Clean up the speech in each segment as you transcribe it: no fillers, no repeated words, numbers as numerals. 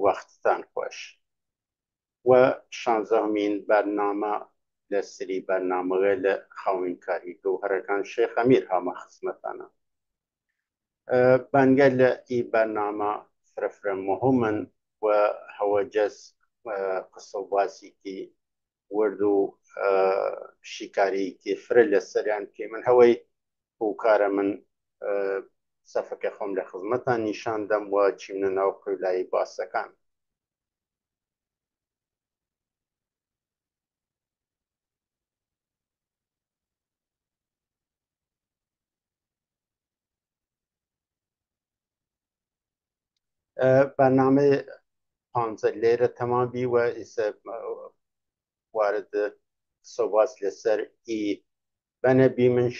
وقتتان خوش و 16مین برنامه لسری برنامه لخوینکاری گوهرکان شیخ امیر هما خدمتانا بنگل ای برنامه فرفر مهمن و هوجس قصه باسی کی وردو شکاری کی فرل لسریان کی من هوی هوکار من صفحه خم لخدمتان نشان دم و چیمن ناو قیلای باسکان برنامه 15 لیره تمام بی و ایسا وارد صحبت لسر ای بنا بی من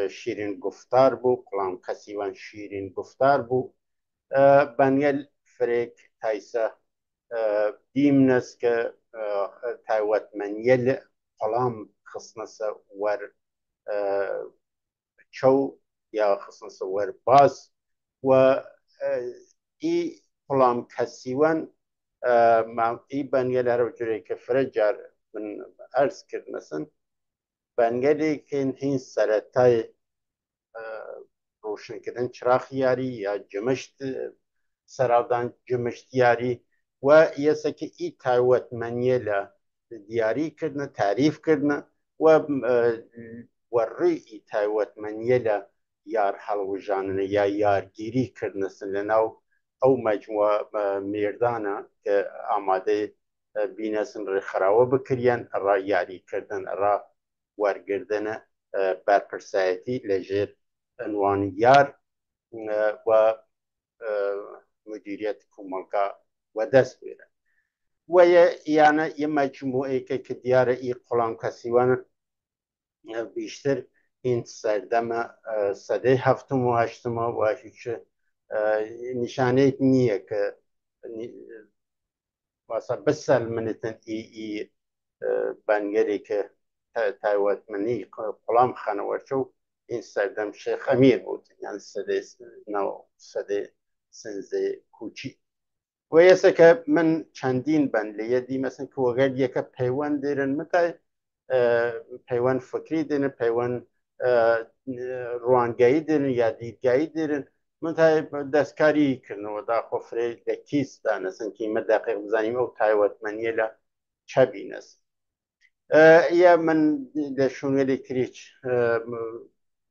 شیرین گفتار بو قلام کسیوان شیرین گفتار بو بنیل فریک تایسا دیم نس که تایوت منیل قلام خصنسا ور چو یا خصنسا ور باز و ای قلام کسیوان ای بنیل هر جوری که فرجار من عرض کرد مثلا بنگلی که این سرطای روشن کردن چراغ یاری یا جمشت سراودان جمشت یاری و یسا که ای تایوت منیلا دیاری کردن تعریف کردن و وری ای تایوت منیلا یار حلوجانن یا یارگیری کردن لناو او مجموعه میردانه که آماده بینسن را خراوه بکرین را یاری کردن را ورگردن برپرسایتی لجر عنوان یار و مدیریت کومالکا و دست بیره و یعنی یه مجموعه که دیاره ای قلام کسیوان بیشتر این سردم سده هفتم و هشتم و هیچ نشانه نیه که واسه بسل منتن ای بنگری که تایوت منی قلام خانوارچو این سردم شیخ امیر بود یعنی سده سنزه کوچی و یسه که من چندین بندلیه دی مثلا که وگر یکا پیوان دیرن متای پیوان فکری دیرن پیوان روانگایی دیرن یا دیدگایی دیرن متای دستکاری کرن و دا خفره لکیس دانستن که ما دقیق بزنیم او تایوت منیه لا چه بینست یا من لشون الکتریک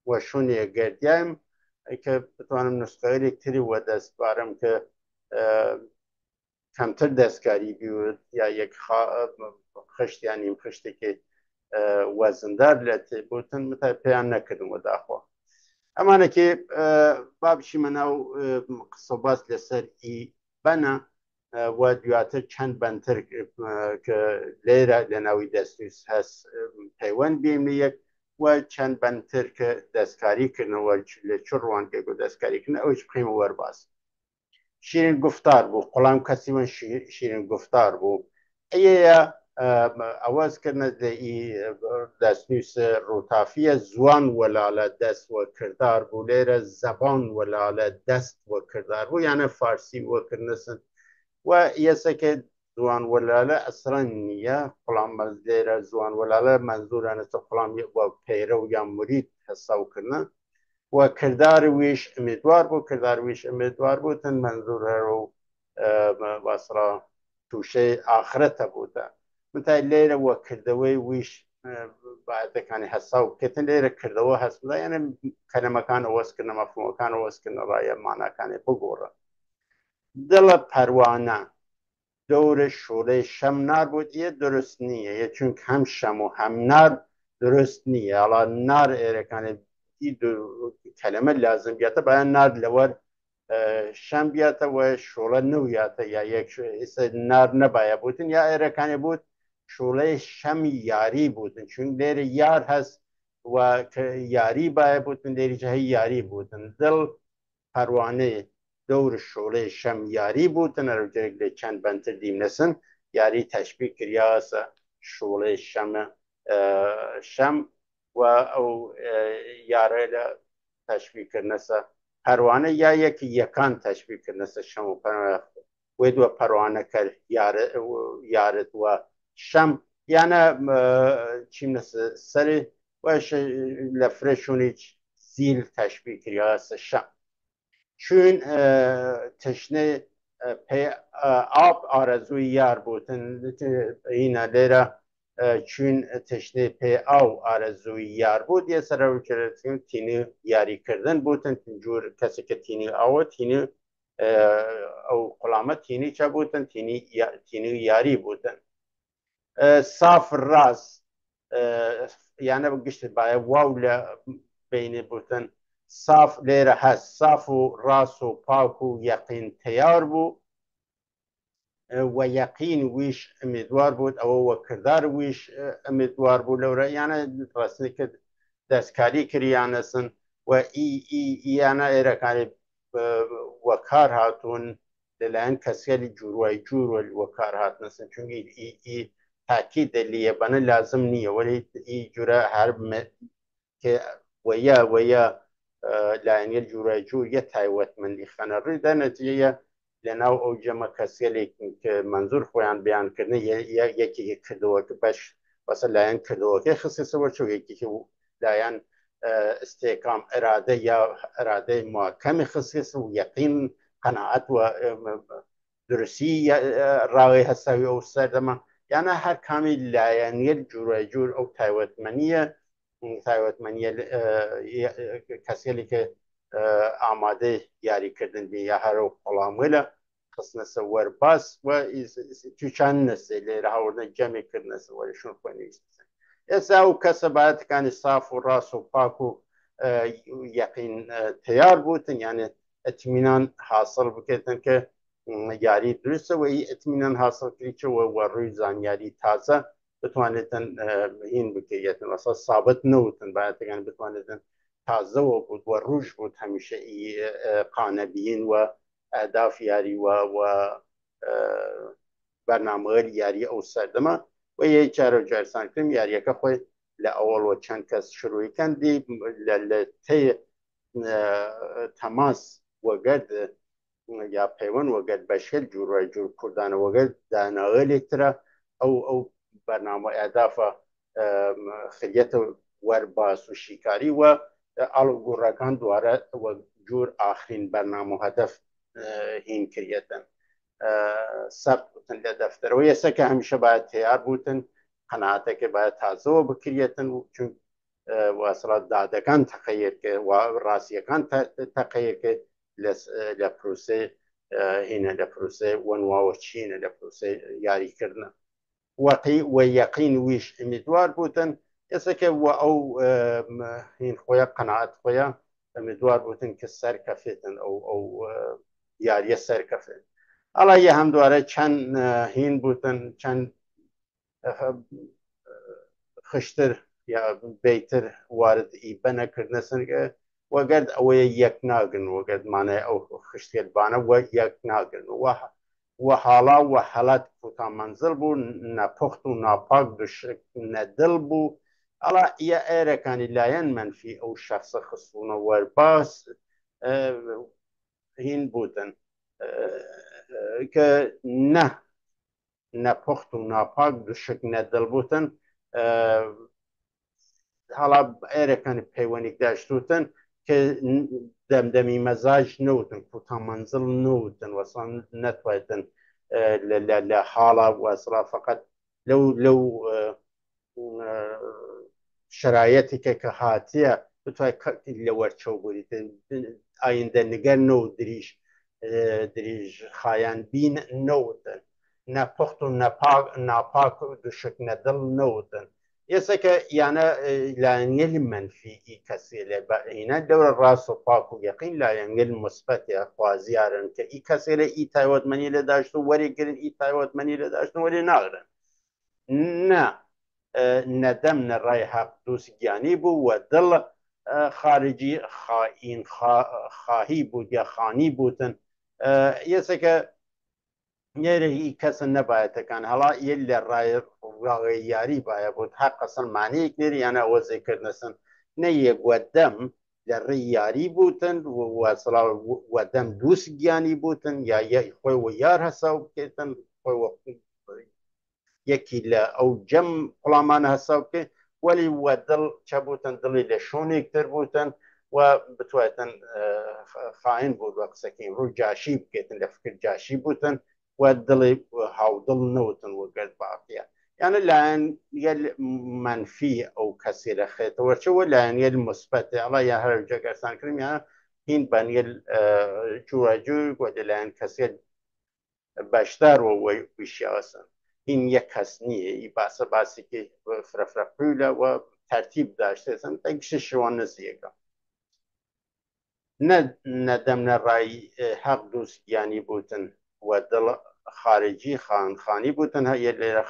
و شونی گردیم که بتوانم نسخه الکتری و دست بارم که کمتر دستکاری بیود یا یک خشت یعنی خشتی که وزندار لته بودن متای پیان نکردم و داخوا اما که بابشی منو قصباس لسر ای بنا و دواتر چند بنتر که لیره لناوی دستویس هست پیوان بیم یک و چند بنتر که دستکاری کنه و چور روان که دستکاری کنه اوش بخیم ور باز شیرین گفتار بو قلام کسی من شیرین گفتار بو ایه آواز کرنه ای دستنویس روتافی زوان ولاله دست و کردار بو لیره زبان ولاله دست و کردار بو یعنی فارسی و کرنسن و یسه که زوان ولاله اصلا نیه قلام مزدیر زوان ولاله منظورانه تا قلام و پیرو یا مرید حساب کرنه و کردار ویش امیدوار بود کردار ویش امیدوار بود تن منظور رو واسرا توشه آخرت بوده متى لیره و کردوی ویش بعد کانی حساب کتن لیره کردوه هست بوده یعنی کلمه کان اوست کنه مفهوم کان اوست کنه رای معنی کانی بگوره دل پروانه دور شوره شمنار بود یه درست نیه یه چون هم شم و هم نار درست نیه حالا نار ایرکانه ای دو کلمه لازم بیاته باید نار لور شم بیاته و شوله نویاته یا یک نار نباید بودن یا ایرکانه بود شوله شم یاری بودن چون دیر یار هست و یاری باید بودن دیر جهی یاری بودن دل پروانه دور شوله شم یاری بودن رو جرگل چند بنتر دیم نسن یاری تشبیه کریاس شوله شم و او یاره تشبیه کرنسا پروانه یا یکی یکان تشبیه کرنسا شم و پروانه وێ دووە پەروانەکە یارت وە شەم یانە چیمە سەرێ وەش لە فرێشونیچ زیل تەشبیه کریاسە شەم چون تشنه پی آب آرزوی یار بودن اینا لیره چون تشنه پی آو آرزوی یار بود یه سر رو کرده تینی یاری کردن بودن جور کسی که تینی آو تینی او قلامت تینی چه بودن تینی یاری بودن صاف راز یعنی بگشت باید واو بین بودن صاف لێرە هەست صاف و ڕاست و پاک و یەقین تەیار بوو و یەقین ویش ئەمیدوار بوو ئەوە وە کردار ویش ئەمیدوار بوو لەورە یانە ڕاستنی کرد دەستکاری کریانەسن و یانە ئێرەکانی وەکار هاتوون لەلایەن کەسێلی جوروای جوور وەکار هاتنەسن چونکی تاکید لیە بەنە لازم نییە وەلی جورە هەر وەیە لایەنگەل جوورای جوور یە تایبەتمەندی خەنەڕیدا نەتیجەیە لەناو ئەو جەمە کەسێلێک کە منزور خۆیان بیانکردن یەکێکی کردەوەکە بەش بەسە لایەن کردەوەکەی خستێتەوە چۆ یەکێکی لایەن استێکام ئەرادە یا ئەرادەی محکەمی خستێت و یەقین قەناعەت و درستی ڕاوی هەساوی ئەو سەردەما یانە هەر کامی لایەنگەل جوورای جوور ئەو تایبەتمەندیە کەسێلی کە ئامادەی یاریکردن بێ یا هەرە قوڵاموێلە خستنەسە وەرباس و تووچان نەسێ لێرە هەوردن جەمێکردنەسە وەرشون خۆنویست ئێستا ئەو کەسە باەتەکانی ساف و ڕاست و پاک و یەقین تەیار بوتن یانێ ئەتمینان حاصل بکەن کە یاری درستەوە ئەتمینان حاصل کردیەوە وە ڕووی زانیاری تازە بتوانێتن هین بکەیتن وەسە سابت نەوتن باەتەکان بتوانێتن تازەوە بوو وە ڕوژ بوو هەمیشە قانەبیین و ئەهداف یاری و بەرنامەوەری یاری ئەو سەردەما و یەک جارە جارسانکردن یاریەکە خۆی لە ئەوڵەوە چەند کەس شروعیکەن دی لە تێ تەماس وەگەرد یا پەیوەند وەگەرد بەشێل جوورای جوور کوردانە وەگەرد داناوەلێکترە ئەو بەرنامە ئەهدافە خلیەتە وەرباس و شیکاری و ئاڵگوڕەکان دوارە جوور ئاخرین بەرنامە و هەدەف هین کردێتن سەبت بوتن لە دەفتەرەوە ئێستا هەمیشە باید تیار بوتن قەناعەتەکە باید تازەوە بکرێتن چون واسڵات دادەکان تەقەیەکە و ڕاستیەکان تەقەیەکە لە پرۆسێ هینە لە پرۆسێ وەنواوە چینە لە پرۆسێ یاریکردنە وەقی و یەقین ویش ئەمیدوار بوتن ئێستا وە ئەو هین خۆیە قەناعەت خۆیە ئەمیدوار بوتن کە سەرکەفێتن ئەو یاریە سەرکەفێت ئەڵا یە هەم دوارە چەند هین بوتن چەند خشتر یا بەیتر وارد ئیبە نەکردنە سنگە وەگەرد ئەوەیە یەک ناگرن وەگەرد مانای ئەو خشتێتبانە وە یەک ناگرن و حاڵا و حەلات کوتا منزل بوو نەپخت و ناپاک دوشک نەدڵ بوو ئەڵا یە ئێرەکانی لایەن منفی ئەو شەخصە خستونە وەرباس هین بوتن کە نەپخت و ناپاک دوشک نەدڵ بوتن هەڵا ئێرەکانی پەیوەندی داشتوتن کە دەمدەمی مەزاج نەوتن کوتا منزل نەوتن وەسان نەتوانێتن لە حاڵا وەسڵا فقط لەو شرایەتێکە کە هاتیە بتوانێت لە وەرچەو بوویتن ئایندە نگەر نەو دریژ خایان بین نەوتن نەپخت و ناپاک و دوشک نەدڵ نەوتن ئێستا کە یانە لایەنگەلی منفی کەسێ لێ بەعینە دەورە ڕاست و پاک و یەقین لایەنگەل مثبەتە خوازیارن کە کەسێ لە تایبەتمەندی لێداشت و وەرێگرن تایبەتمەندی لێداشتن وەرێ ناگرن نە نەدەم نەڕای حەق دووس گیانی بوو و دڵ خارجی خائین خواهی بود یا خانی بوتن ئێستا کە یێرە کەسە نەبایەتەکان هەڵا یەک لە ڕاوێ یاری باە بوت هەر قەسەن مانەیەک نێری یانە ئەوە زێکردنەسن نە یەکوە دەم لە ڕێی یاری بوتن و دەم دووست گیانی بوتن یا خۆی و یار هەساو بکێتن خۆی یەکی لە ئەو جەم قوڵامانە هەساو بکە وەلی وە دڵ چە بوتن دڵی لە شوونێکتر بوتن و بتوێتن خاین بوو بە قسەکەین ڕوو جاشی بکێتن لە فکر جاشی بوتن و دڵی هاودڵ نەوتن وەگەر باقیە یعنی لایەن یەل منفی ئەو کەسی لە خێتەوە چەوە لایەن یەل مثبەتە ئەڵا یا هەر جەگەرسان کردم یا هین بەنیل جوواجوی و لەلایەن کەسێت باشدارەوە ویشیاوەسن این یەک کەس نییە ئی باسە باسێکی فرەفرەقوولە و تەرتیب داشتێسن تەگشە شەوە نزیەکە نەدەم نەڕای حەق دووست گیانی بوتن و دڵ خارجی خانی بوتن هەیە لێرە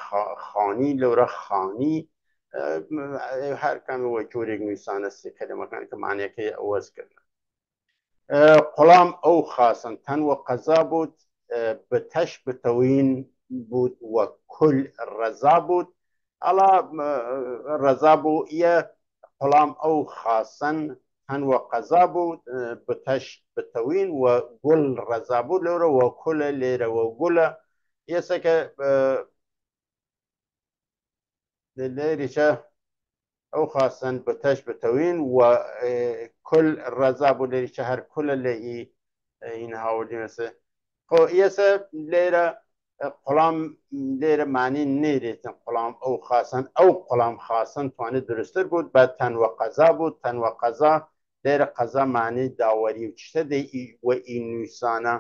خانی لەورە خانی هەر کەمەوە جۆرێک نووسانەستی کەلمەکان کە معنیەکەی ئەوەز کردن قوڵام ئەو خاسن تەنوە قەزا بوت بتەش بتەوین بود و کل ڕەزا بوت ئەڵا ڕەزا بوو یە قوڵام ئەو خاسن هەنوە قەزا بوو بتەش بتەوین و گوڵ ڕەزا بوو لەورە وە کولە لێرەوە گوڵە یەسەکە لێریشە ئەو خاسن بتەش بتەوین و کل ڕەزا بوو لێریشە هەر کولە لە ئین هاوردیمەسە خۆ یەسە لێرە قوڵام لێرە معنی نێرێتن قوڵام ئەو خاسن ئەو قوڵام خاسن توانێت درستتر بوت بە تەنوە قەزا بوو تەنوە قەزا لێرە قەزا معنی داوەری و چتە دەی وە ئین نووسانە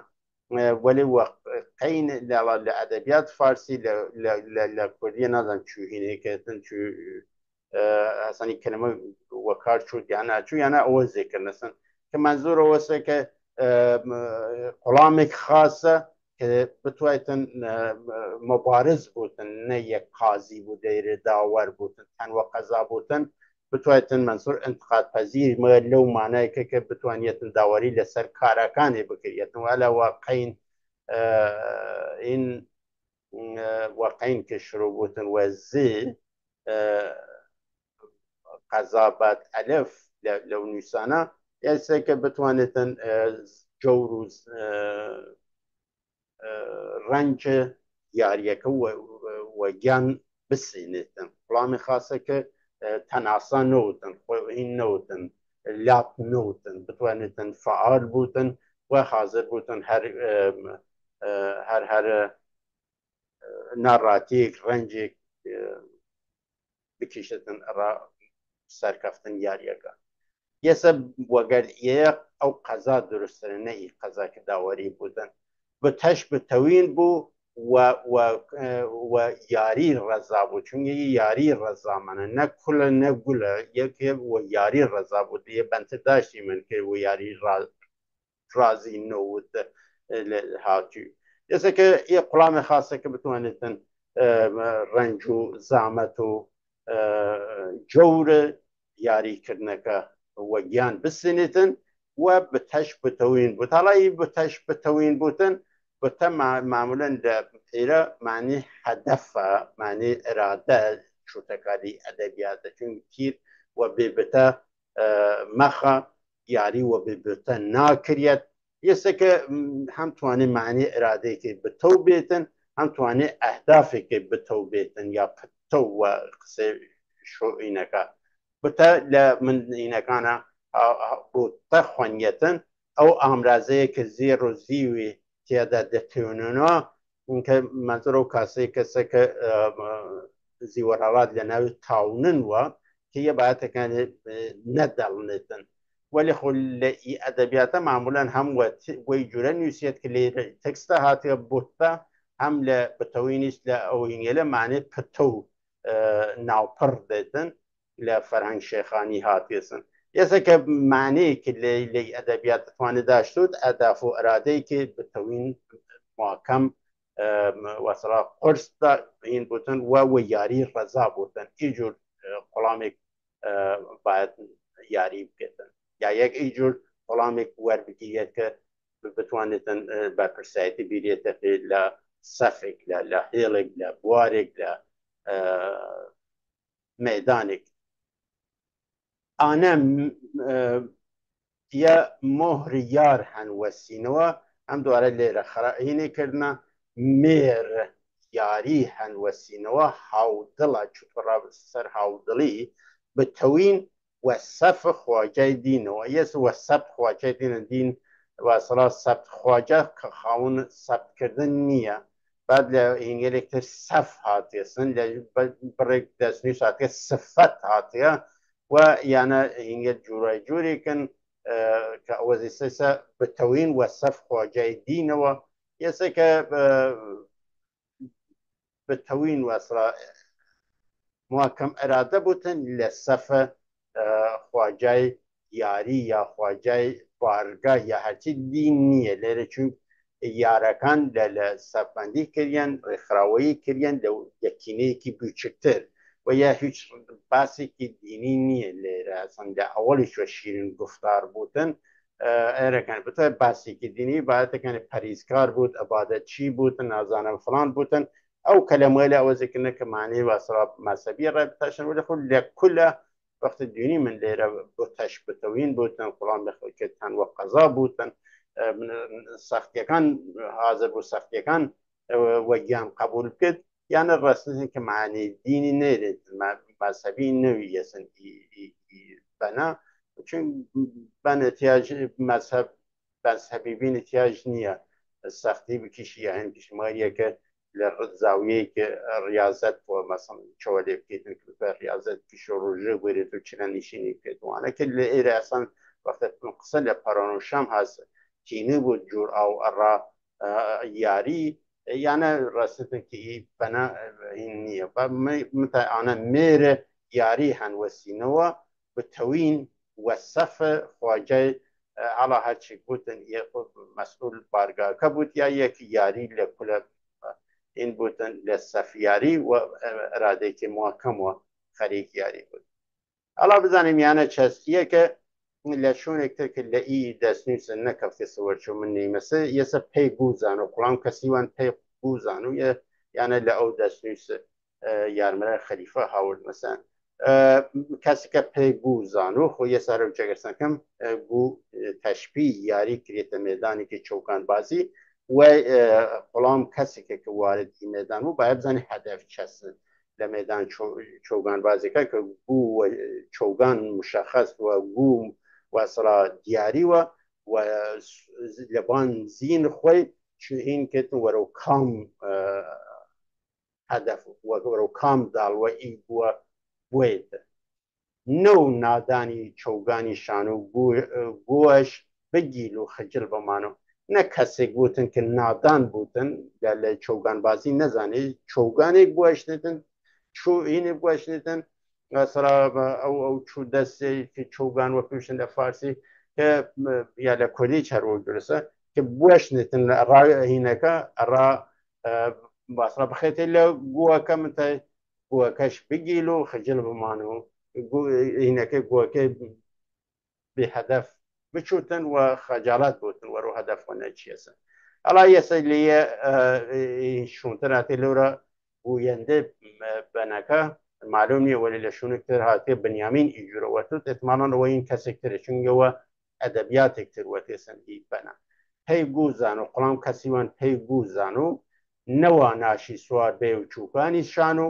وەلی وەقەین لە ئەدەبیات فارسی لە کوردیە نازانم چوهینێکێتن ئەسانی کلمە وەکار چوت یان ناچوو یانە ئەوە زێکردنەسن کە منزور ئەوەسە کە قوڵامێک خاسە کە بتوایتن مبارز بوتن نە یەک قازی بوو دەیرێ داوەر بوتن تەنوە قەزا بوتن بتوایتن منزور ئینتقاد پەزیر مە لەو مانایکە کە بتوانیتن داوەری لەسەر کارەکانی بکرێتن وەلا واقعین این واقعین کە شروع بوتن وە زێ قەزابەت ئەلف لەو نووسانە یاسەکە بتوانێتن جەور و ڕەنج یاریەکە وەگیان بسێنێتن وڵامی خاسەکە تەناسا نەوتن هین نەوتن لاپ نەوتن بتوانێتن فعال بوتن و حاضر بوتن هەر ناڕاتیەک ڕەنجێک بکیشتن سەرکەفتن یاریەکە یەسە وەگەر ئەو قەزا درستترە نەئی قەزاکە داوەری بوتن بتەش بتەوین بوو و یاری ڕەزا بوو چونکە یاری ڕەزامەنە نە کولە نەگولە یەکێ و یاری ڕەزا بوو یە بەنتر داشتی من کرد و یاری ڕازی نەوت هاتووی یەسەکە یە قوڵامی خاسەکە بتوانێتن ڕەنج و زامەت و جەورە یاریکردنەکە وەگیان بسێنێتن و بتەش بتەوین بوو تاڵایی بتەش بتەوین بوتن بتە معمولەن لە ئێرە معنی هەدەفە معنی ئێرادە شوتەکاری ئەدەبیاتە چون تیر و بێبتە مەخە یاری و بێبتە ناکرێت یەسەکە هەم توانێت معنی ئێرادەیەکی بتەو بێتن هەم توانێت ئەهدافێکی بتەو بێتن یا پتە و قسە شۆئینەکە بتە لە منینەکانە بۆتە خوێنیەتن ئەو ئامرازەیە کە زێر و زیوی تێدا دەکەونەوە کە منزۆر ئەو کاسەی کەسەکە زیوەڕەڵات لە ناوی تاونن وە کە یە بەهاتەکانێت نەدەڵنێتن وەلی خۆ لە ئەدەبیاتە معمولەن هەم وەی جورە نووسێت کە لێرە تەکستە هاتیە بۆتە هەم لە بتەوینیش لە ئەوینگە لە معنی پتە و ناوپڕ دێتن لە فەرهەنگ شێخانی هاتێسن یەسەکە معنەیەکی لە ئەدەبیات دەتوانێت داشتوت ئەهداف و ئەرادەیەکی بتەوین محکەم وەسەڵا قورسدا هین بوتن و یاری ڕەزا بوتن ئیجور قوڵامێک باید یاری بکەتن یا یەک ئیجور قوڵامێک وەربگیرێت کە بتوانێتن بە پرسایەتی بیرێتە لە سەفێک لە هێڵێک لە بوارێک لە مەدانێک ئانە یا مهر یار هەن وەسینەوە ئەم دوارە لێرە خراهینێ کردنە مێر یاری هەن وەسینەوە هاودڵە چوتڕا سەر هاودڵی بتەوین وەسەف خواجای دینەوە یەس وەسەب خواجای دینە دین واسەڵا سەبت خواجە کە خاون سەبتکردن نییە بعد لە ئینگلێکتر سەف هاتێسن لە بڕێک دەستنووس هاتێ سفەت هاتیە و یانە هینگە جوورای جوورێکن کە ئەوەزیسە بتەوین وەسەف خواجای دینەوە یەسە کە بتەوین وەسڵا مواکەم ئەرادە بوتن لە سەفە خواجای یاری یا خواجای بارگا یا هەرچی دین نییە لێرە چون یارەکان لە سەفبەندی کردیان ڕێکخراوەیی کردیان لە یەکینەیەکی بچکتر و یا هیچ باسێکی دینی نییە لێرە ئەسەن لە ئەوەڵیشوە شیرین گفتار بوتن ئێرەکان بتە باسێکی دینی باەتەکانی پەریزکار بوت ئەبادەتچی بوتن نازانم فلان بوتن ئەو کەلەمە لە ئەوەزەکردنە کە معنی واسڕا مەسەبی ڕێبتاشن و لەخۆ لە کولە وەختی دینی من لێرە بۆ تەش بتەوین بوتن قوڵان بەخۆکردان وە قەزا بوتن سەختیەکان حاضر بوو سەختیەکان وەگیان قبول کرد یانە ڕاستن کە معنی دینی نێرێت مەسەبی نەوی یەسن بەنا چون بەن احتیاج مذهب مذهبی بین احتیاج نییە سەختی بکیشی یا هەن کشماریەکە لە زاویەیەکە ریاضەت بۆ مەسەڵ چۆلێ بکەیتن بە ریاضەت پیش و ڕۆژە بێت و چنە نیشینی بکەیتوانە کە لە ئێرە ئەسان وەختە قسە لە پەرۆن و شەم هەست کینە بۆ جوور ئەو ئەڕا یاری یانە ڕاستەکە بەنا نییە متە ئانە مێرە یاری هەنوەسینەوە بتەوین وەسەفە خواجای ئاڵا هەرچی بوتن مەسئول بارگاکە بوت یا یەکی یاری لە کولە این بوتن لە سەفیاری و ئەرادێکی مواکەمەوە خەریک یاری بوت ئەڵا بزانیم یانە چەستیە کە لە شوونێکتر کرد لە ئی دەستنووسە نەکەفتێ سەوەرچۆ من نەیمەسە یەسە پێی بوزان و قوڵام کەسیوان پێی بوزان و یانە لە ئەو دەستنووسە یارمەرە خەلیفە هاورد مەسەن کەسێکە پێی بوزان و خۆ یە سارە جەگەرسەکەم بوو تەشبی یاری کرێتە مێدانێکی چەوکان بازی و قوڵام کەسێکە کە واردی مێدان و باید بزانێ هەدەف چەسن لە مێدان چۆگان بازەکە کە بوو چۆگان مشەخەص و بوو وەسڵا دیاریوە و لەبان زین خۆی هین کردن وەرە و کام هەدەف وەرە و کام داڵوە ئی بووە بوێتە نەو نادانی چۆگانی شان و گۆش بگیل و خجل بمانە نە کەسێک بوتن کە نادان بوتن لە چۆگان بازی نەزانێت چۆگانێک گۆشتن هینێ گۆشتن سرا ئەو چوو دەستێکی چۆگان وە پێشن لە فارسی کە یا لە کوردی چەرۆ درسە کە بۆشنێتن لە ڕاهینەکە ئەڕا باسڕا بخێتێ لە گووەکە متە گووەکەش بگیل و خجل بمان و هینەکە گووەکەی بێهەدەف بچوتن و خەجاڵات بوتن وەرە هەدەف نەچیەسن ئەڵا یەسە لێ شوونتر هاتێ لەورە بوویەندە بەنەکە معلوم نییە وەلی لە شوونێکتر هاتێ بنیامین ئیجورەوەتوت ئێتمانەوە این کەسێکترە چونگەوە ئەدەبیاتێکتر وەتێسن هی بەنا پێی گوزان و قوڵام کەسیوان پێی گوزان و نەوە ناشی سوار بێ و چووکانی شان و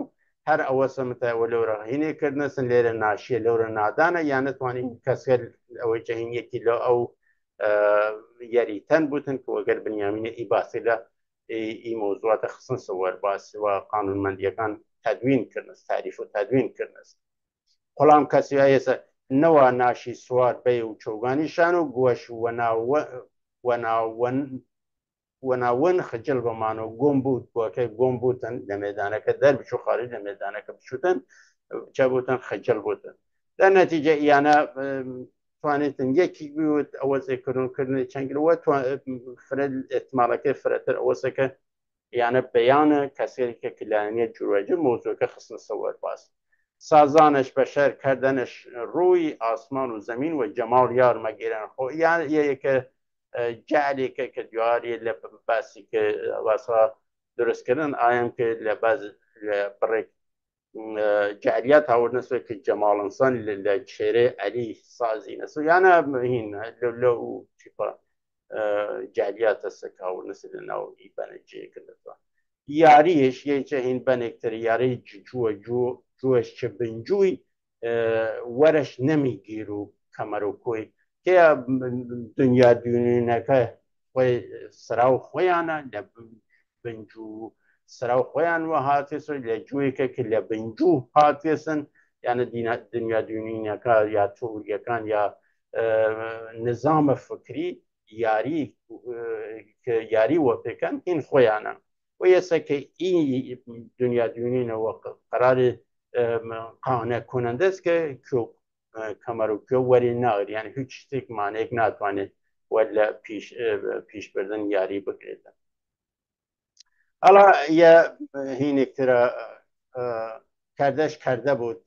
هەر ئەوەسە متەوە لەورە هینێکردنەسن لێرە ناشیە لەورە نادانە یان نتوانین کەسکە ئەوەی جەهینیەکی لە ئەو یاریتەن بوتن کە وەگەر بنیامینە ئی باسی لە ئی مۆزوعاتە خستن سەوەر باسی و قانونمەندیەکان تدوین کردنس تاریف و تدوین کردنس قوڵام کەسی ئێسە نەوە ناشی سوار بێ و چۆگانی شان و گۆش وەناون خجل بمان و گۆم بوت بۆکەی گۆم بوتن لە مێدانەکە دەربچوو خارج لە مێدانەکە بچوتن چا بوتن خجل بوتن در نەتیجە ئیانە توانێتن یەکی بوت ئەوە زێکردنکردنی چەنگلەوە فرەد ئێحتماڵەکەی فرەتر ئەوەسەکە یانە بەیانە کەسێکە کلانیت جوورەجە مۆزوعەکە خستنە سەوەر باس سازانش بەشەر کردنش ڕووی ئاسمان و زەمین و جەماڵ یار مەگیرن خۆ یان یەکە جعلێکە کە دیواری لە باسی کە واسا دروستکردن ئایم کە لە باز لە بڕێک جعلیات هاور نسوي كجمال انسان للشيري علي سازي نسو يعني هنا لو تشيبا جعلیات السك هاور نسل ناو يبان جي كلفا ياريش يجهين بنكتر ياري جوش چبنجوي ورش نمي گيرو كمرو كوي كيا دنيا ديونينك خوي سراو خويانا لبنجو سراو خویان و هاتیسو لجوی که لبنجو هاتیسن یعنی دنیا دنیا که یا توریه کان یا نظام فکری یاری که یاری و پیکن این خویانه و یسه که این دنیا دنیا و قرار قانع کننده است که کمرو که وری نار یعنی هیچ چیزی معنی ناتوانه ولا پیش بردن یاری بگیردن حالا یه هینکتر کردش کرده بود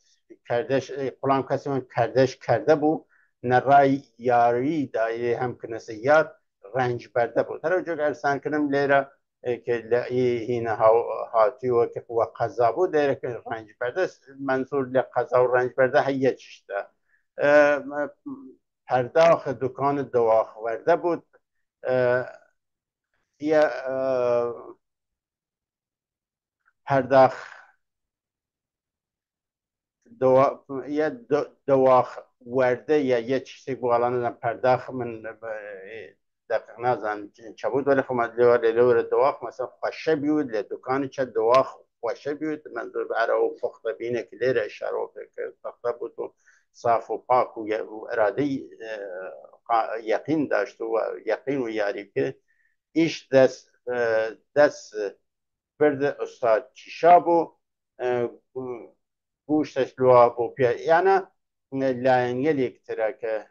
کردش قلام کسی من کردش کرده بود نرای یاری دایی هم کنسه یاد رنج برده بود هر وجه ارسان کنم لیره که هینه هاتی و که و قضا بود لیره که رنج برده منظور لقضا و رنج برده هیه چشته پرداخت دکان دواخ ورده بود یه پرداخت دواخ ورده یا یه چیزی بوالانه پرداخت من دقیق نازم چه بود ولی خب لور دواخ مثلا خوشه بیود لدکانی چه دواخ خوشه بیود منظور برای او فخته بینه که لیر اشاره که فخته بود و صاف و پاک و اراده یقین داشت و یقین و یاری که ایش دست برد استاد چیشا بو گوشتش لوا بو پیا یعنی لاین یلیک ترا که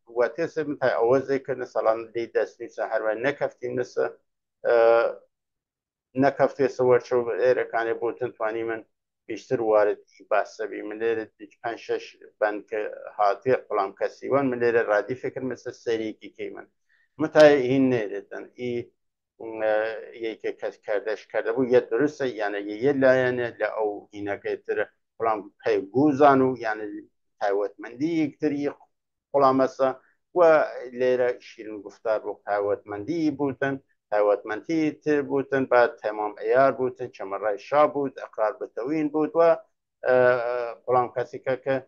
واتیس متى اوزه کنه سالان دی دست نیسه هر وقت نکفتی نسه نکفتی سوار شو ایره کانی بوتن توانی من بیشتر وارد بحثه بی من لیره دیج پنج شش بند که هاتی قلام کسیوان من لیره رادی فکر مثل سری کی من متى این نیردن یکی کس کردش کرده بود یه درسته یعنی یه لاینه او اینا که تر قلام پیگوزانو یعنی تایوتمندی یکتری قلامسا و لیره شیرین گفتار رو تایوتمندی بودن تایوتمندی تر بودن بعد تمام ایار بودن چمرای شا بود اقرار به توین بود و قلام کسی که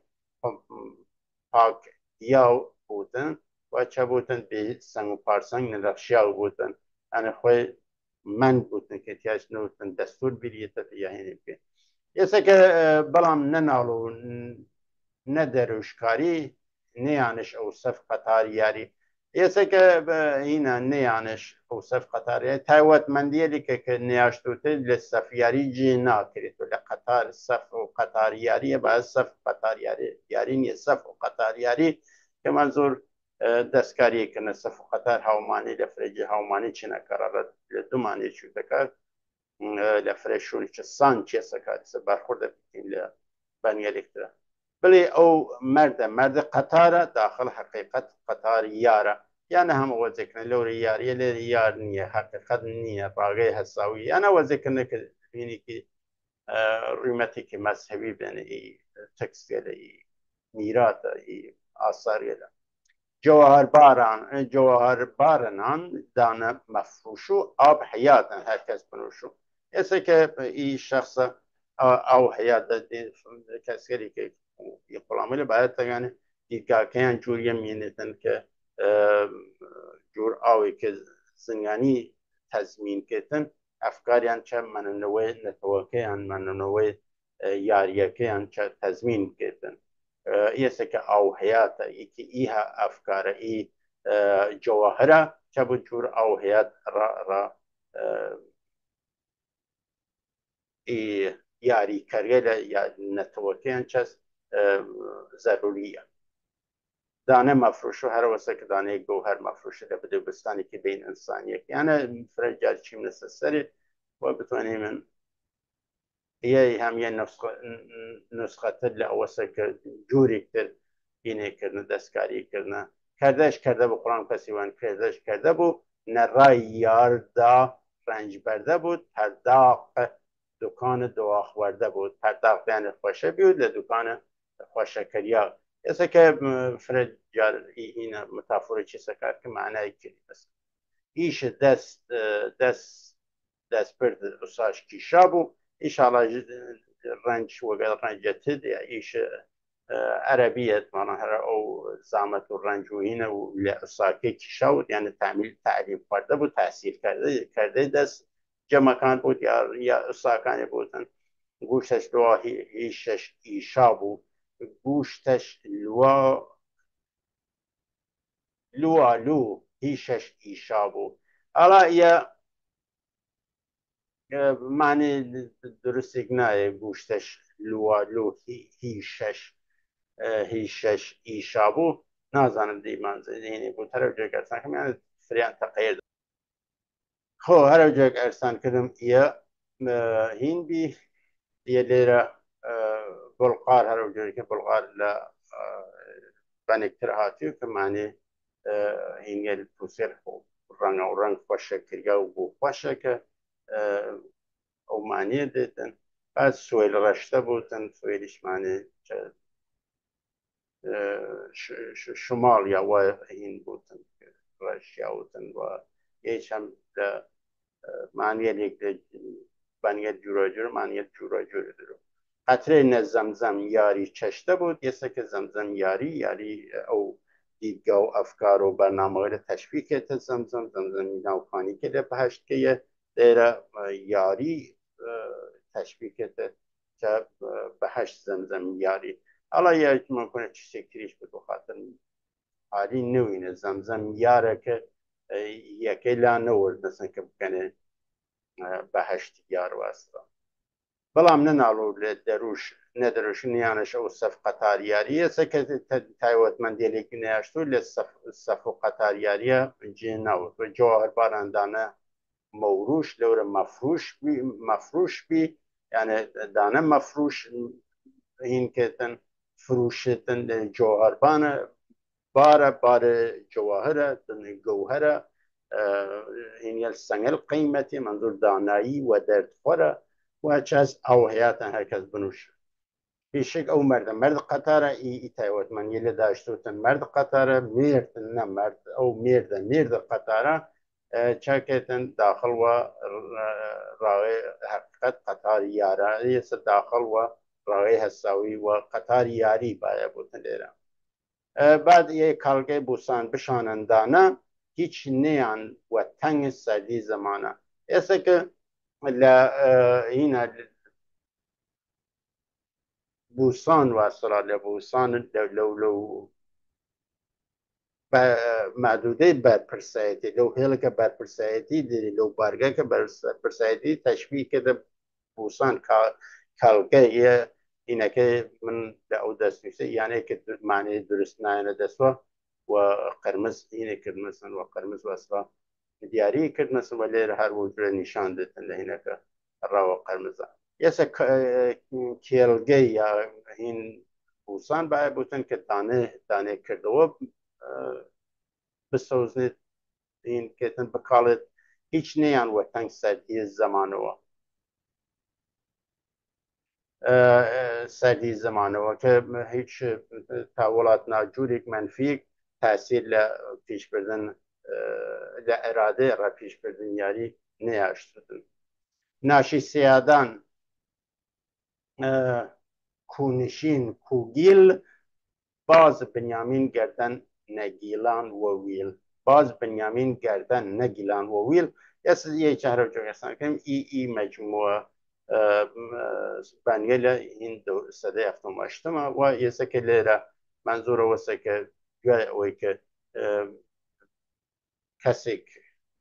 پاک دیاو بودن و چه بودن به سنگ و پارسنگ نرخشیاو بودن انا خوی من بودن که تیاش نوتن دستور بیریت یا هنی بی یسه که بلام ننالو ندروشکاری نیانش اوصف قطار یاری یسه که اینا نیانش اوصف قطار یاری تایوت مندیلی که نیاشتوته لصف یاری جی ناکرید و لقطار صف و قطار یاری باز صف قطار یاری نیه صف و قطار یاری که منظور دستکاری کنه صف و قطار هاومانی لفرجی هاومانی چنه قرارت لدومانی شو دکار لفرشون چه سان چه سکات برخورده بکن لبنی الکتره بلی او مرد قطاره داخل حقیقت قطار یاره یعنی هم او ذکر لوری یاری لوری یار نیه حقیقت نیه باقی حساوی انا و ذکر که اینی که ریمتی که مذهبی بین ای تکستیل ای میرات ای آثاری ده جواهر بارنان دانه مفروشو آب حیاتن herkes بنوشو ایسه که ای شخص او حیات کسی که یقلامل باید یعنی دیگه که جوری مینتن که جور آوی که زنگانی تضمین کتن افکاریان چه مننوی نتوکیان مننوی یاریکیان چه تضمین کتن ایسه که او حیات ای که ایها افکار ای جواهره چه بود جور او حیات را ای یاری کریل یا نتوکیان چه ضروریه دانه مفروش و هر واسه که دانه گوهر مفروشه ده بده بستانی که بین انسانیه یعنی فرجال چیم نسسری و بتوانیم من یه هم یه نسخه تل واسه که جوری کتر اینه کرنه دستکاری کرنه کردش کرده بو قرآن کسیوان کردش کرده بو نرای یار دا رنج برده بود پرداخت دکان دواخورده بود پرداختن خوشه بیود لدکان خوشکریا ایسا که فرد جار این متافور چی سکر که معنی کلی بس ایش دست برد رساش کیشا بو ایشالا رنج وقت رنجتد ایش عربية معناها أو زعمت الرنج وهنا وساكي كشاود يعني تعليم فرده بود تحصیل کرده دست جمع کان بود یا ساکان بودن گوشتش لوا هیشش ایشا بود گوشتش لو هیشش ایشا بود حالا یا معنی درست نه گوشتش لو هیشش ایشا بود نازانم دیمان زینی بود هر جای ارسان کردم یعنی فریان تقیید خو هر جای ارسان کردم یا هین بی یه لیره بلغار هر جایی که بلغار ل بنکتر هاتیو که معنی هین یه توصیل خوب رنگ خوشه کریا و بو خوشه که او معنی دیدن بعد سویل رشته بودن سویلش معنی شمال یا و این بودن رشیا بودن و یه هم معنی لیک بنیت جور معنی جور درو قطره نه زمزم یاری چشته بود یه که زمزم یاری او دیدگاه و افکار و برنامه های تشویق کرده زمزم نوکانی که بهشت که یه دیره یاری تشویق کرده که بهشت زمزم یاری حالا یه ممکنه چی سکریش بود بخاطر حالی نوینه زمزم یاره که یکی لا نورد مثلا که بکنه بهشت یار واسطه بەڵام نەناڵۆ لێ نەدەروشنیانش ئەو سەف قەتاریاریە سەکە تایوەتمەندێلێکی نەیاشتۆ لێ سەف و قەتاریاریە جێ ناوت و جۆهەرباران مەوروش لەورە مەفروش بی یعنی دانە مەفروش هینکێتن فروشتن جۆهەربانە بارە جواهرە گەوهرە هینیە سەنگل قیمەتی منظور دانایی و دەردخۆرە و چاز او حیاتا هرکس بنوش بیشک او مرد قطاره ای تایوت من یلی داشتوتن مرد قطاره مرد نه مرد او مرد قطاره چاکتن داخل و راوی حقیقت قطار یاری داخل و راوی حساوی و قطار یاری باید بودن دیره بعد یه کالگه بوسان بشانندانه هیچ نیان و تنگ سردی زمانه ایسا که هنا بوسان واصلة لبوسان لو معدوده برپرسایتی لو هیلک برپرسایتی دیدی لو بارگه که برپرسایتی تشبیه کده بوسان کالگه یه اینه که من او دست میشه یعنی که معنی درست نه دستوا و قرمز اینه که مثلا و قرمز واصلة دیاری کرد مثلا ولی هر وجود نشان دادن لهینه که راو قرمزه یسا کیلگه یا این بوسان باید بودن که دانه کرده و بسوزنید این که تن بکالت هیچ نیان و تنگ سردی زمانه و سردی زمانه و که هیچ تحولات ناجوری منفی تاثیر پیش بردن لإراده را پیش بردن یاری نیاشتدن ناشی سیادان کونشین کوگیل باز بنیامین گردن نگیلان و ویل باز بنیامین گردن نگیلان و ویل یه چهره جو هستن که ای مجموعه بنیل این دو سده افتم اشتما و یه سکه لیره منظور واسه که جای اوی که کسی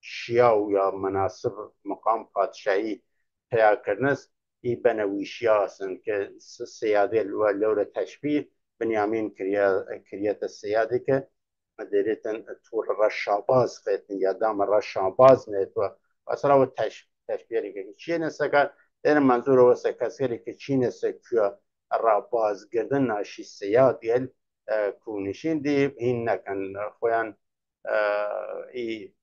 شیاو یا مناسب مقام پادشاهی پیدا کردنست ای بنویشیا هستند که سیاده لور تشبیه بنیامین کریت سیاده که دیریتن طور رشاباز قیتن یا دام رشاباز نیتو اصلا و تشبیهی که چیه نسکر در منظور واسه کسی که چی نسکر را بازگردن ناشی سیادی کونشین دی این نکن خویان ای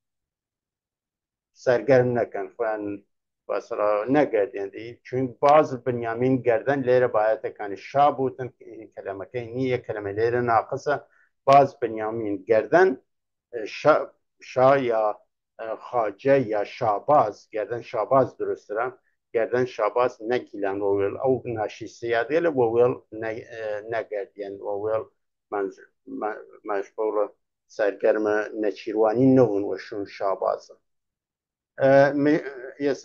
سرگرم نکن خویان مثلا نگردیندی چون باز بنیامین گردن لیره باید کنی شا بودن کلمه که نیه کلمه لیره ناقصه باز بنیامین گردن شا, شا یا خاجه یا شاباز گردن شاباز درست دارم گردن شاباز نگیلن وویل او ناشی سیادیل وویل نگردین وویل مجبور سرگرم نچیروانی نون وشون شاباز یه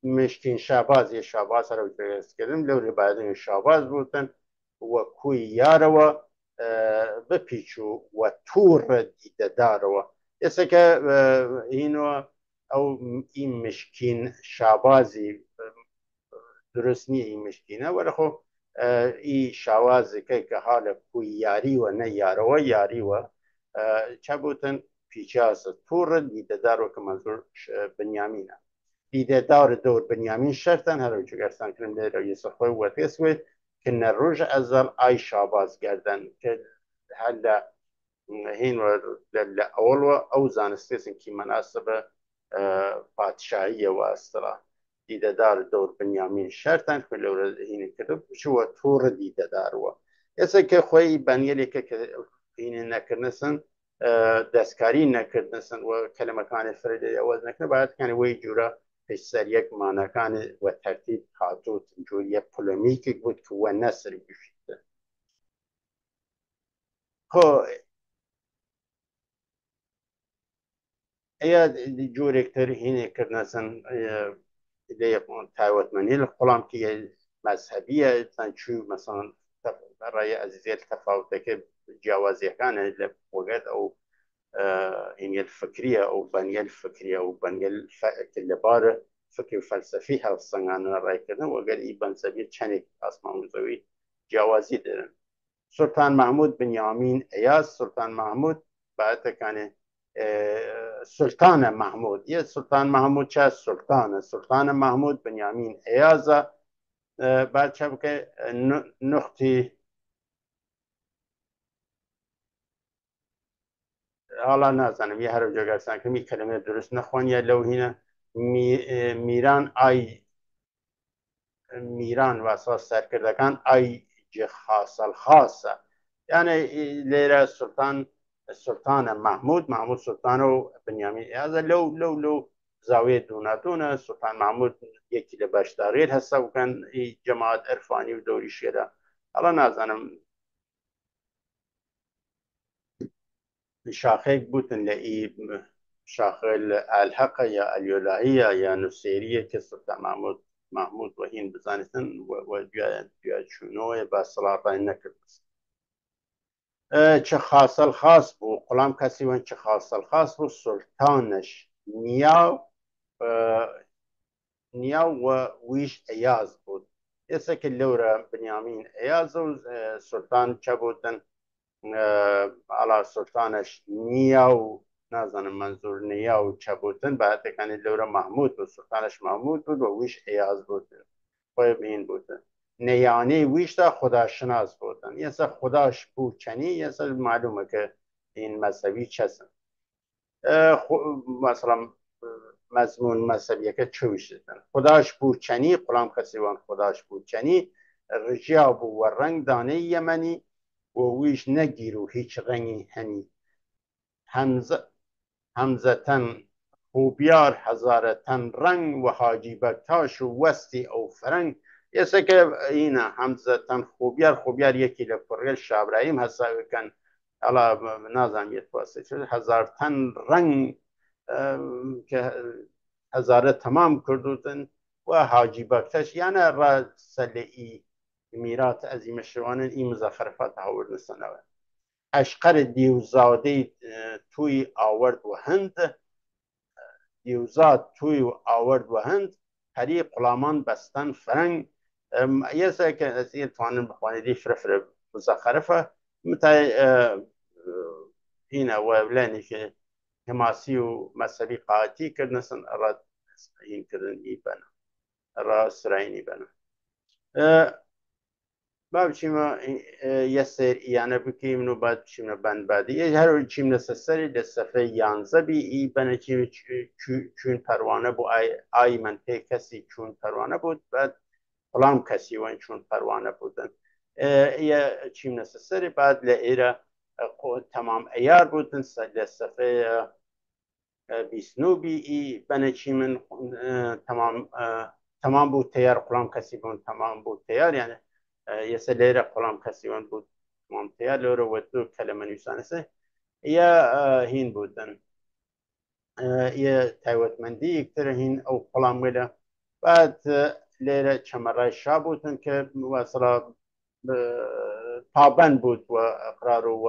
مشکین شاباز یه شاباز رو درست کردم لوری بعد این شاباز بودن و کوی یارو بپیچو و تور دیده دارو یه که اینو او این مشکین شابازی درست نیه این مشکینه ولی خب این شوازی که حال کوی یاری و نه یارو یاری و چه بودن پیچه هست تور دیده دارو که منظور بنیامینه دیده دار دور بنیامین شرطن هر وجه گرسان کنیم لیره یسو خوی و تیسوی که نروج ازل آی شاباز گردن که هل هین و اول و او زانستیسن که مناسب پادشاهی و اصطلاح دیده دار دور بنیامین شرطن که لیره هین کدو شو تور دیده دار و ایسا که خوی بنیلی که هین نکرنسن دستکاری نکردنسن و کلمه کان فرده اول نکنه باید کنه وی جورا سر یک معناکان و ترتیب هاتوت جوری پولمیکی بود که و نصر بشیده خب ایا جوری اکتر هینه کردنسن ایده تاوتمنی القلام که مذهبیه تن چو مثلا برای عزیزیت تفاوته که جوازی کانه لبوگد او این الفكرية أو بنية الفكرية أو بنية كلبار فكر فلسفي هالصنعان رأي كذا وقال إيبان سبيل چنك أسماء مزوي جوازي درن سلطان محمود بن يامين إياس سلطان محمود بعد كان سلطان محمود يا سلطان محمود شا سلطان محمود بن يامين إيازا بعد شبكة نقطي حالا نزنم یه هر جا گرسن که می کلمه درست نخوان یا لوهینه میران آی میران و اساس سرکردگان آی جه خاصل خاصه یعنی لیره سلطان محمود سلطان و بنیامین از لو زاویه دونه سلطان محمود یکی لبشداریر هسته و کن جماعت عرفانی و دوری شیره حالا نزنم شاخه بودن لئی شاخه الحق یا الیولاییه یا نصیریه که سلطان محمود و هین بزانستن و بیا چونوه با صلاحه نکرد چه خاصل خاص بو غلام کسی ون چه خاصل خاص بو سلطانش نیا و ویش ایاز بود یسه که لورا بنیامین ایاز و سلطان چه بودن على سلطانش نیاو نازنم منظور نیاو چه بودن بعد کنی لورا محمود بود سلطانش محمود بود و ویش ایاز بود خوب این بودن نیانی ویش تا خداشناس بودن یه خداش بود چنی یه معلومه که این مذهبی چسن مثلا مضمون مذهبی که چوش دیدن خداش بود چنی قلام کسی وان خداش بود چنی رجیا بو و رنگ دانه یمنی و ویش نگیرو هیچ رنگی هنی همزتن خوبیار هزارتن رنگ و حاجی بکتاش و وستی او فرنگ یه که این همزتن خوبیار یکی لپرگل شابراهیم هستا کن الا نازم یه تواسه شد هزارتن رنگ که هزاره تمام کردودن و حاجی بکتاش یعنی را سلئی میرات عظیم شوانن این مزخرفات هاورد نسنوه اشقر دیوزاده توی آورد و هند دیوزاد توی آورد و هند هری غلامان بستن فرنگ یه سه که از این توانن بخوانیدی فرفر مزخرفه متى هنا وبلاني که حماسی و مذهبی قاطی کردنسن را این کردن ای بنا را سراینی بنا با بچیمە یە سێریانە بکەین و بعد بچینە بەندبادی هەر چیم لەسەر سەری لە سەفەی یانزەبی ئی بەنەکی چوون پەروانە بۆ ئای منتێ کەسی چوون پەروانە بوو بعد فڵام کەسی وەن چوون پەروانە بودن چیم لەسەر سەری بعد لە ئێرە تەمام ئەیار بودن لە سەفەی بیسنوبی ئی بەنەکی من تەمام بوو تیار قوڵام کەسی بوون تەمام بوو تیار یانە یەسە لێرە قوڵام کەسیوان بوو تمامتیا لۆرە وەتو کە لە منویسانەسە یا هین بودن یە تایوەتمەندی یەکترە هین ئەو قوڵام وێرە بعد لێرە چەمەڕای شا بوتن کە واسڵا پابەند بود و ئەقرار و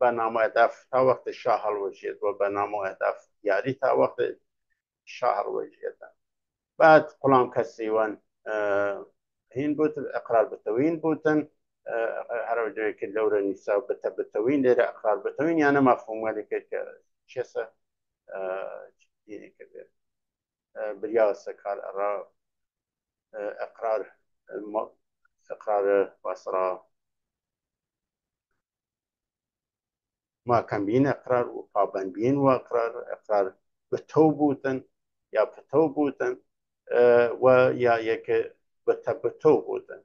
بەنامە ئەهداف تا وەختە شا هەڵوەژێت و بەنامە ئەهداف یاری تا وەختە شا هەڵوەژێتە بعد قوڵام کەسیوان هین بوتن اقرار بتوین بوتن هر وجه که لورا نیسا بتوین لێرە اقرار بتوین یانە مفهومە لێکە کە چێسە بریا سەکار ئەڕا اقرار واسرا ما كان بين اقرار وطابن بين واقرار بتو بوتن یا بتو بوتن و یا یک بتو بوتن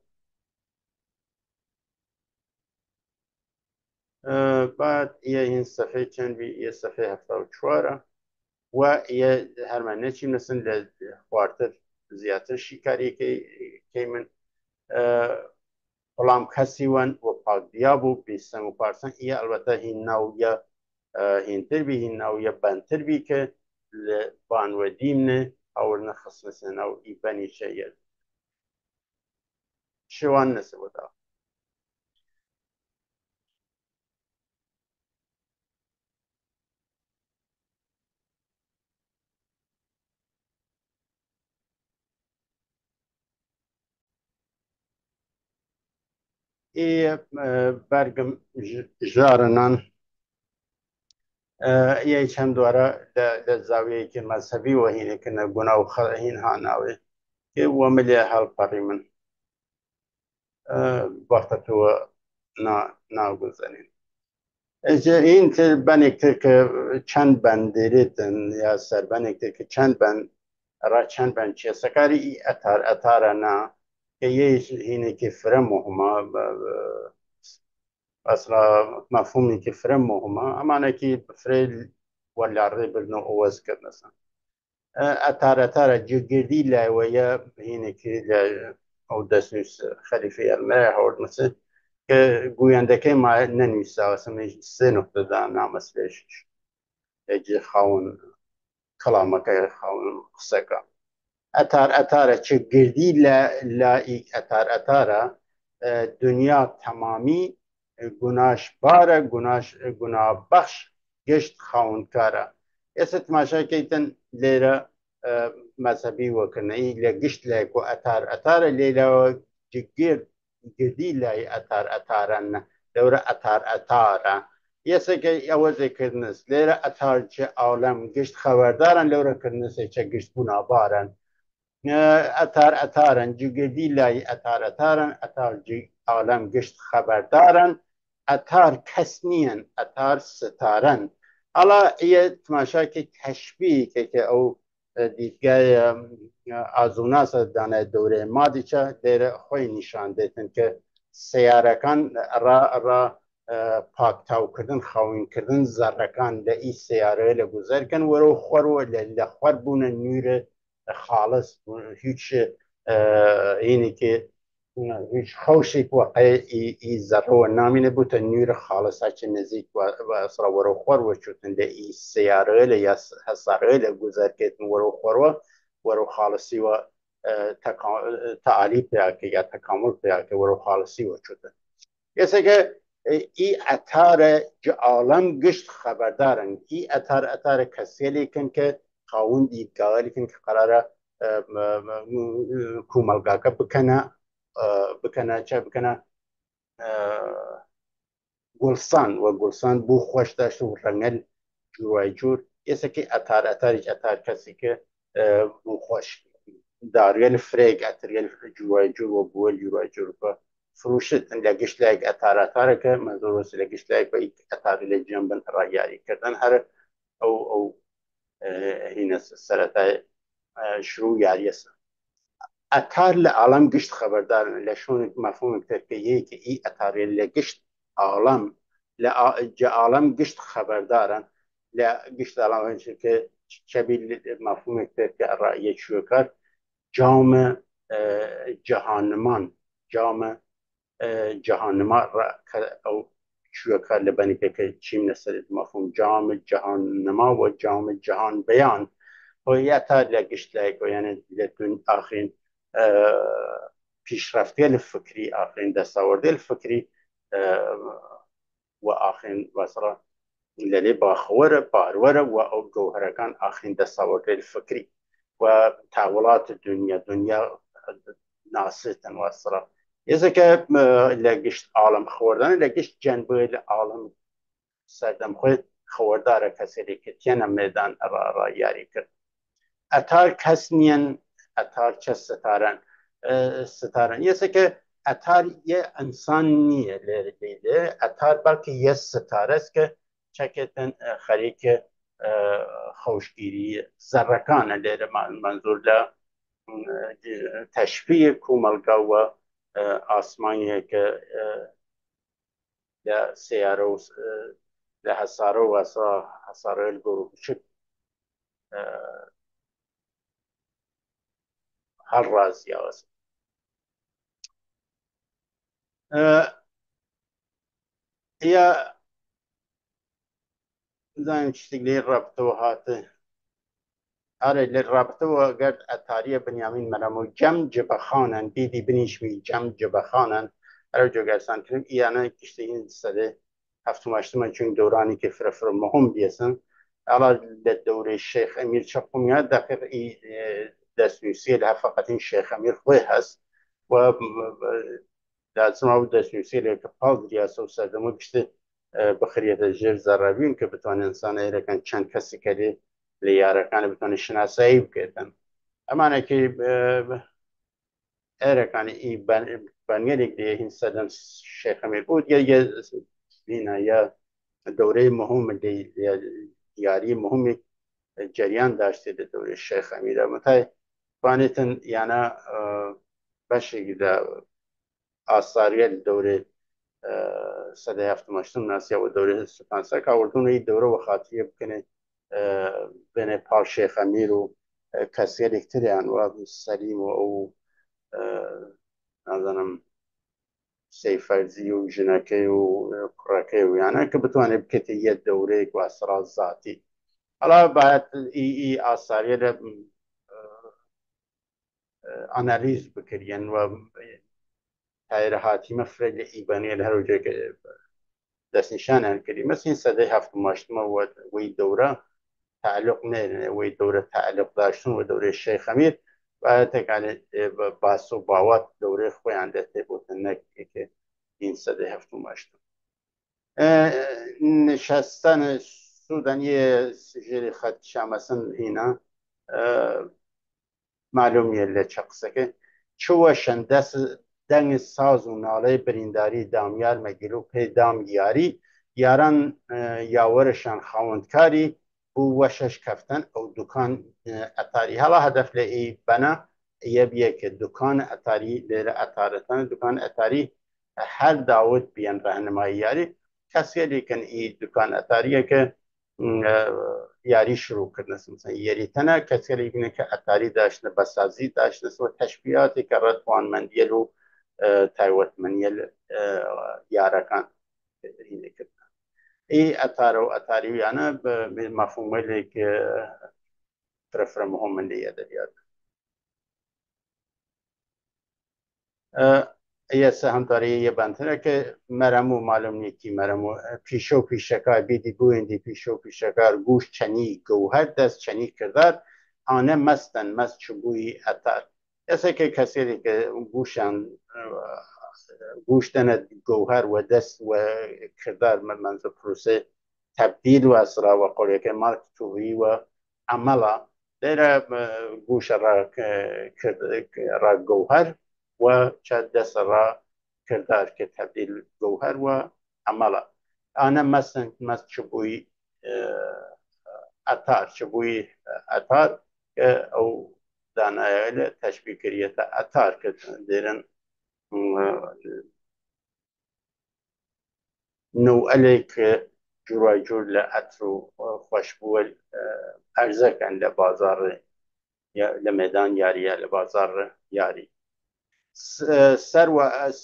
بعد این صفحه چند بی یه صفحه 74 و یه هرمانه چی مثلا لخوارتر زیادتر شکاری که من غلام کسی وان و پاک دیابو بیستن و پارسن یه البته هین ناو یا هین تر بی هین ناو یا بنتر بی که لبان و دیمنه اور نخص مثلا ناو ای بنی شاید شوان نسبه دا ای برگم جارنان یه چند دوره در زاویه که مذهبی و هینه که نگونا و هین ها ناوی که وملی حال پاری من وقت تو ناگذارین این تر بنیکتر که چند بندیریتن یا سر بنیکتر که چند بند را چند بند چیه سکاری ای اتار نه که یه هینه که فرم مهمه اصلا مفهومی که فرم مهمه اما که فرید ولا ريبل نو اوز كرنسا اتار جگردی لاویا هینه که او دسنوس خلیفه المرح اور مثل که گوینده که ما ننویسا اصلا سه نقطه دا نامسلش اجی خاون کلامه که خاون قصه اتار جگردی لا اتار دنیا تمامی گناش باره گناه بخش گشت خاونکاره ایسا تماشا کیتن لیره مذهبی وکنه ای لگشت لیکو اتار لیره گردی لی اتارن لیره اتاره ایسا که اوزه کرنس لیره اتار چه عالم گشت خبردارن لیره کرنس چه گشت گناه بارن اتارن جگردی لی اتارن اتار عالم گشت خبردارن اتار کس نیان اتار ستارن حالا یه تماشا که تشبیه که او دیدگاه آزوناس دانه دوره مادی چه دیر خوی نشان دیتن که سیارکان را پاکتاو کردن خواهین کردن زرکان لی سیاره لگذر کن ورو خورو لخور بونه نور خالص هیچ اینی که هیچ خوشی که واقعی ای ذره و نامی نبود نور خالص هچه نزدیک و اصلا ورو خور و چوتن ده ای سیاره یا حساره لگذر کردن ورو خور ورو خالصی و تعالی پیاکه یا تکامل پیاکه ورو خالصی و چوتن یسه که ای اتار عالم گشت خبردارن ای اتار کسی لیکن که خاون دیدگاه لیکن که قراره کوملگاکه بکنه گلستان و گلستان بو خوش داشته و رنگل جور ایسا که اتار کسی که بو خوش داريل فريق أتريل جواجور وبول جواجور فروشت لقش لايك أتارك منظورس لقش لايك بيك أتار لجنب الرجالي كردن هر أو هنا السرطة شروع ياريس أتار لعالم قشت خبردار لشون مفهوم كتير كي إي أتار لقشت عالم عالم قشت خبردارن لا قشت عالم که شبیه مفهوم كتير الرأي شو كار جام جهانمان جام جهانما او شو كار لبني که چیم نسل مفهوم جام جهانما و جام جهان بیان و یا تا لگشت لگ و یعنی لدون آخرین پیشرفتی الفکری آخرین دستاوردی الفکری و آخرین وصلا للي باخوره باروره و او جوهركان آخرین دستاوردی الفکری و تحولات دنیا ناسيتن وصلا إذا كان لقيت عالم خوردن لقيت جنبه العالم سردم خود خورداره کسی که تینا میدان را یاری کرد اتار کسنین اتار چه ستارن یه که اتار یه انسان نیه لیده اتار بلکه یه ستاره است که چکتن خریک خوشگیری زرکان لیده منظور له تشبیه کوملگا و آسمانی که لسيارة لحصاره وصا حصاره الجروب شك هالراز يا وصا هي زين تشتغلي ربطوهات آره للرابطه و گرد اتاری بنیامین مرمو جم جبخانن دیدی بنیشمی جم جبخانن ارو جو گرسان کنیم ایانا کشتی این سده هفتم هشتم چون دورانی که فرفر مهم بیسن الا لدور الشيخ امير شقوميا دقيق اي دسنوسي لها فقط این شيخ امير خوي هست و لازم او دسنوسي لها كفاز رياسو سردمو بشته بخرية الجير زرابين که بتوان انسان ایره کن چند کسی کلی لیارەکان بتوانن شناسایی بکەن ئەمانێکی ئێرەکانی بەنگەرێک لێ هین سەدەم شێخەمێ بوو بینە یا دەورەی مهم دیاری مهمی جریان داشتی لە دەورەی شێخەمیرە متای توانێتن یانە بەشێکی لە ئاساریە لە دەورەی سەدەی هەفتم هەشتم ناسیە و دەورەی سوپانسەر کاوردونەی دەورە و خاتریە بکەنێ بين بال شيخ أمير وكاسير اكتريان وسليم أو مثلا سيفرزي وجناكي وكراكي يعني كبتواني بكتية دوريك وأسرار ذاتي على بعد إي آثاري أناليز بكريان و تايرهاتي مفرد لإيباني الهروجة دست نشان الكريم مثل سدي هفت ماشتما وي دورة تعلق نه وی دوره تعلق داشتن و دوره شیخ امیر و تکانی باس و باوات دوره خوینده تی بودن که این سده هفتم هشتم نشستن سودانی سجل خط شامسن هنا معلومیه لچقسه که چوشن دست دنگ ساز و ناله برینداری دامیار مگیلو پی دام یاری یاران یاورشان خواندکاری بو وشش کفتن او دکان اتاری هلا هدف لی بنا یبیه که دکان اتاری لیر اتارتن دکان اتاری هر داود بیان راهنمایی یاری کسی لیکن ای دکان اتاریه که یاری شروع کردن مثلا یاری تنه کسی لیکن که اتاری داشتن بسازی داشتن و تشبیهاتی که رتوان مندیل و تایوت منیل یارکان اینه کردن ای اتاری یعنی به مفهومی که فرفر مهم من لیه دارید یه سهم داری یه بنتره که مرمو معلوم نیستی مرمو پیشو پیشکار بیدی بویندی پیشو پیشکار گوش چنی گوهر دست چنی کردار آنه مستن مست چوبوی اتار یه که کسی که گوشن گوشتن گوهر و دست و کردار منظور پروسه تبدیل و اسرا و قوله که مارک توی و عملا لێرە گوشە ڕا گەوهەر و چەند دەسە ڕا کردار کرد تبدیل گەوهەر و عمەڵە ئانە مەست چ بووی ئەتار چ بووی ئەتار ئەو دانایە لە تەشبیکردیەتە ئەتار کرد دێرن نوعەلێک جوڕای جوور لە ئەتر و خۆشبووە ئەرزەکەن لە بازار لە مێدان یاریە لە بازار یاری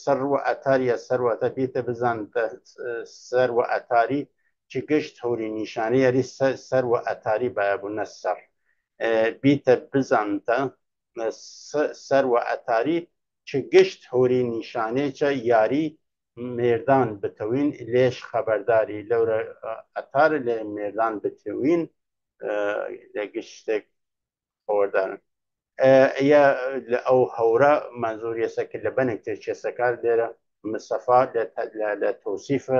سەر و ئەتاریە سەروەتە بێتە بزان سەر و ئەتاری چی گشت هەوری نیشانە یاری سەر و ئەتاری بایەبوونە سەر بیتە بزانتە سەر و ئەتاری چی گشت هەوری نیشانێکە یاری مێردان بتەوین لێش خەبەرداری لەورە ئەتار لێ مێردان بتەوین لە گشتێک خەوەردارن لە ئەو هەورە منزوریەسە کرد لە بەنێک تێچێسەکار لێرە مستەفا لە تۆسیفە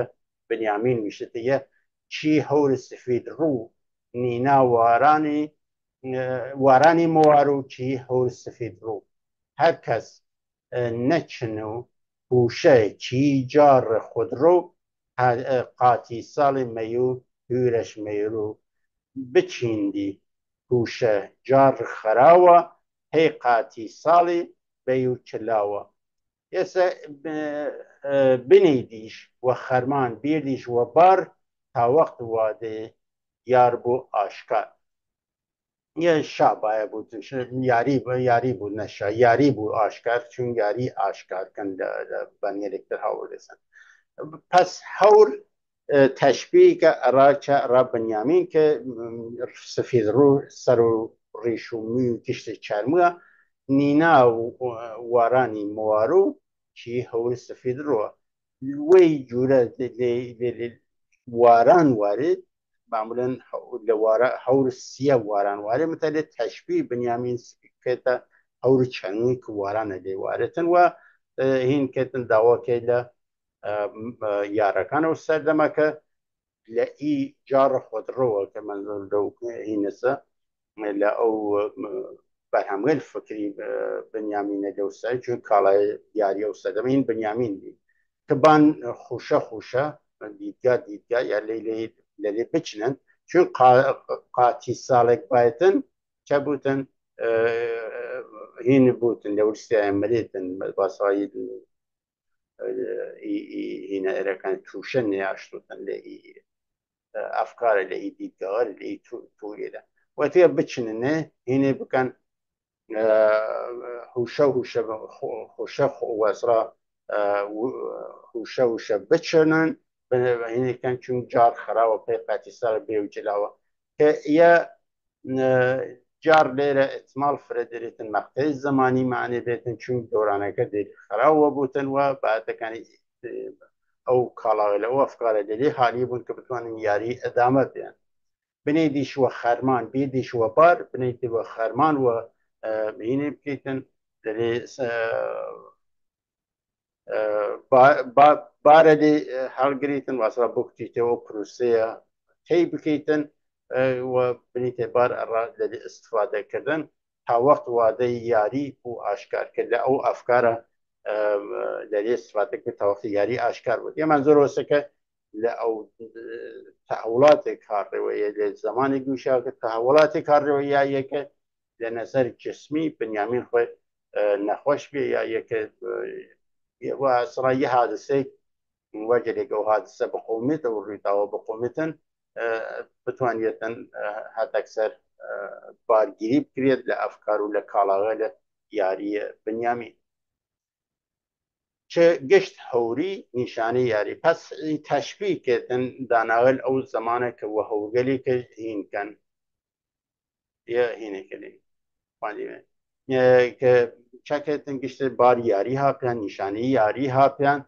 بنیامین ویشتەیە چی هەور سفید ڕوو نینا وارانی موار و چی هەور سفید ڕوو هەر کەس نەچن و پوشە چی جار خودڕۆ قاتی ساڵی مەیو هورەش مەیرو بچیندی پوشە جار خەراوە هەی قاتی ساڵی بەی و چلاوە ئێستا بنیدیش و خەرمان بیردیش و بار تا وەخت وادێ یار بوو ئاشکار یە شابایە بوو یاری بوو نەشا یاری بوو ئاشکار چون یاری ئاشکارکەن لە بەنیێرێکتر هاوردەسن پس هەور تەشبیهکە ئەڕاچە ڕا بنیامین کە سفید ڕوو سەر و ڕیش و موی و تشتی چارمووە نینا وارانی موارو چی هەور سفید ڕووە وەی جورە واران وارد معمولا لە هەور سیە واران وارێ متەلێت تەشبیه بنیامین کێتە هەور چەنووی کە وارانە لێ وارێتن و هین کێتن داواکەی لە یارەکانەوە سەردەمەکە لە ئی جارە خۆدڕەوە کە منزۆر لەو هینەسە لە ئەو بەرهەمگەل فکری بنیامینە لەوسەر چون کاڵای یاریە و سەردەمین بنیامین دی کەبان خوشە دیدگا یا لەلێ بچنن چون قاتی ساڵێک بایەتن چە بوتن هین بوتن لە ورسیایە مەلێتن باسایی هینە ئێرەکان تووشە نێیاشتوتن لە ئەفکارە لە ئی دیدگاوەر لە ئی تووریێدا وەتێ بچننێ هینێ بکەن هوشە وەسرا هوشە بچنن هینێکەن چون جار خراوە پێی قاتی ساڵ بێ و جلاوە کە یە جار لێرە ئەحتمال فرەدرێتن مەقطەی زەمانی معنی بێتن چون دۆرانەکە خراوە بوتن و بەعاتەکانی ئەو کاڵاوە لە ئەو ئەفکارە لەلێ حالی بوون کە بتوانن یاری ئەدامە بێن بنێدیش وە خەرمان بێدیش وە بار بنێتی وە خەرمان وە هینێ بکەیتن لەلێ بارە لێ هەڵگریتن واسرا بۆ بکەیتەوە پرۆسەیە تێی بکەیتن و بنیتێ بار لەلێ ئستفادەکردن تا وەخت وادەی یاری و ئاشکار کرد لە ئەو ئەفکارە لەلێ استفادەکرد تا وەختی یاری ئاشکار بوو ئێمان زۆر وەسەکە لە ئەو تەحوڵاتێک کارڕێوەیە لە زمانی گوشاکە تەحوڵاتی کارڕێوەیەکە لە نەسەر جسمی بنیامین خۆی نەخۆش بێ یا یەکە سڕا یە حادسەی وەجێک ئەو حادسە بقومێتە و ڕوویداوە بقومێتن بتوانێتن هەتەکسەر بارگیری بکرێت لە ئەفکار و لە کاڵاوە لە یاریە بنیامین چه گشت هەوری نیشانەی یاری پس تەشبیه کردن داناوەل ئەو زمانە کە وە هەوگەلی کە هینکەن یە هینێکەلی کە چاکێتن گشت بار یاری هاپیان نیشانەی یاری هاپیان